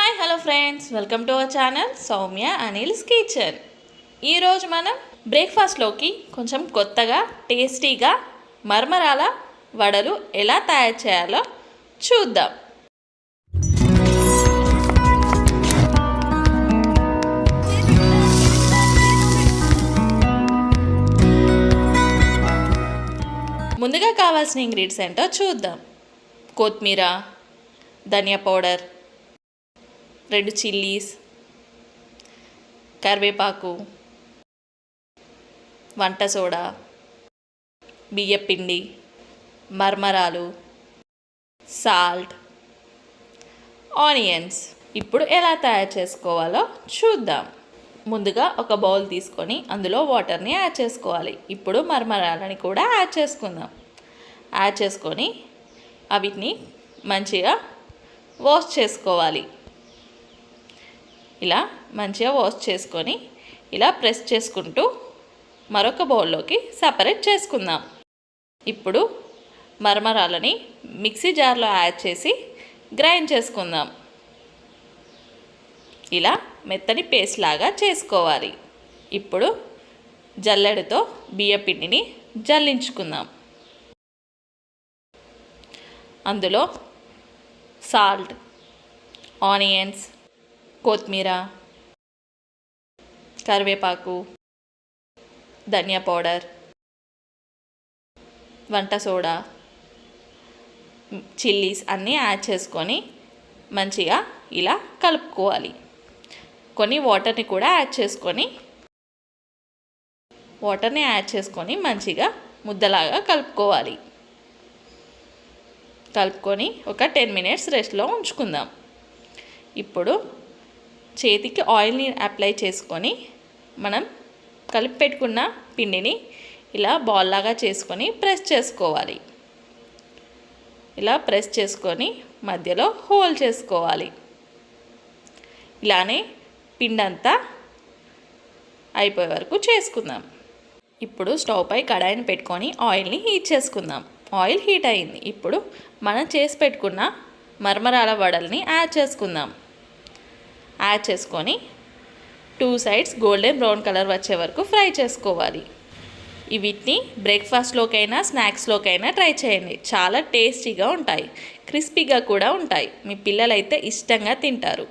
Hi hello friends, welcome to our channel Soumya Anil's kitchen. ఈరోజు మనం బ్రేక్ఫాస్ట్లోకి కొంచెం కొత్తగా టేస్టీగా మరమరాల వడలు ఎలా తయారు చేయాలో చూద్దాం. ముందుగా కావాల్సిన ఇంగ్రీడియంట్స్ ఏంటో చూద్దాం. కొత్తిమీర, ధనియా పౌడర్, 2 చిల్లీస్, కరివేపాకు, వంట సోడా, బియ్యపిండి, మరమరాలు, సాల్ట్, ఆనియన్స్. ఇప్పుడు ఎలా తయారు చేసుకోవాలో చూద్దాం. ముందుగా ఒక బౌల్ తీసుకొని అందులో వాటర్ని యాడ్ చేసుకోవాలి. ఇప్పుడు మరమరాలని కూడా యాడ్ చేసుకుందాం. యాడ్ చేసుకొని వీటిని మంచిగా వాష్ చేసుకోవాలి. ఇలా మంచిగా వాష్ చేసుకొని ఇలా ప్రెస్ చేసుకుంటూ మరొక బౌల్లోకి సపరేట్ చేసుకుందాం. ఇప్పుడు మరమరాలని మిక్సీ జార్లో యాడ్ చేసి గ్రైండ్ చేసుకుందాం. ఇలా మెత్తని పేస్ట్ లాగా చేసుకోవాలి. ఇప్పుడు జల్లెడతో బియ్యపిండిని జల్లించుకుందాం. అందులో సాల్ట్, ఆనియన్స్, కొత్తిమీర, కరివేపాకు, ధనియా పౌడర్, వంట సోడా, చిల్లీస్ అన్నీ యాడ్ చేసుకొని మంచిగా ఇలా కలుపుకోవాలి. కొన్ని వాటర్ని కూడా యాడ్ చేసుకొని మంచిగా ముద్దలాగా కలుపుకోవాలి. కలుపుకొని ఒక 10 మినిట్స్ రెస్ట్లో ఉంచుకుందాం. ఇప్పుడు చేతికి ఆయిల్ని అప్లై చేసుకొని మనం కలిపి పెట్టుకున్న పిండిని ఇలా బాల్ లాగా చేసుకొని ప్రెస్ చేసుకోవాలి. ఇలా ప్రెస్ చేసుకొని మధ్యలో హోల్ చేసుకోవాలి. ఇలానే పిండి అంతా అయిపోయే వరకు చేసుకుందాం. ఇప్పుడు స్టవ్ పై కడాయిని పెట్టుకొని ఆయిల్ని హీట్ చేసుకుందాం. ఆయిల్ హీట్ అయింది. ఇప్పుడు మనం చేసి పెట్టుకున్న మరమరాల వడల్ని యాడ్ చేసుకుందాం. యాడ్ చేసుకొని 2 సైడ్స్ గోల్డెన్ బ్రౌన్ కలర్ వచ్చే వరకు ఫ్రై చేసుకోవాలి. వీటిని బ్రేక్ఫాస్ట్లోకైనా స్నాక్స్లోకైనా ట్రై చేయండి. చాలా టేస్టీగా ఉంటాయి, క్రిస్పీగా కూడా ఉంటాయి. మీ పిల్లలైతే ఇష్టంగా తింటారు.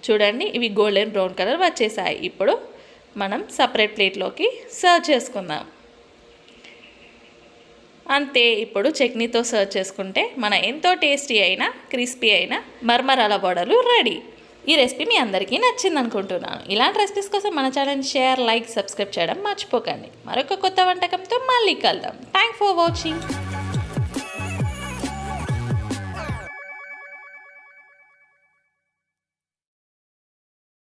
చూడండి, ఇవి గోల్డెన్ బ్రౌన్ కలర్ వచ్చేసాయి. ఇప్పుడు మనం సపరేట్ ప్లేట్లోకి సర్వ్ చేసుకుందాం. అంతే. ఇప్పుడు చట్నీతో సర్వ్ చేసుకుంటే మన ఎంతో టేస్టీ అయిన క్రిస్పీ అయిన మరమరాల వడలు రెడీ. ఈ రెసిపీ మీ అందరికీ నచ్చింది అనుకుంటున్నాను. ఇలాంటి రెసిపీస్ కోసం మన ఛానల్ని షేర్, లైక్, సబ్స్క్రైబ్ చేయడం మర్చిపోకండి. మరొక కొత్త వంటకంతో మళ్ళీ కలుద్దాం. Thanks for watching.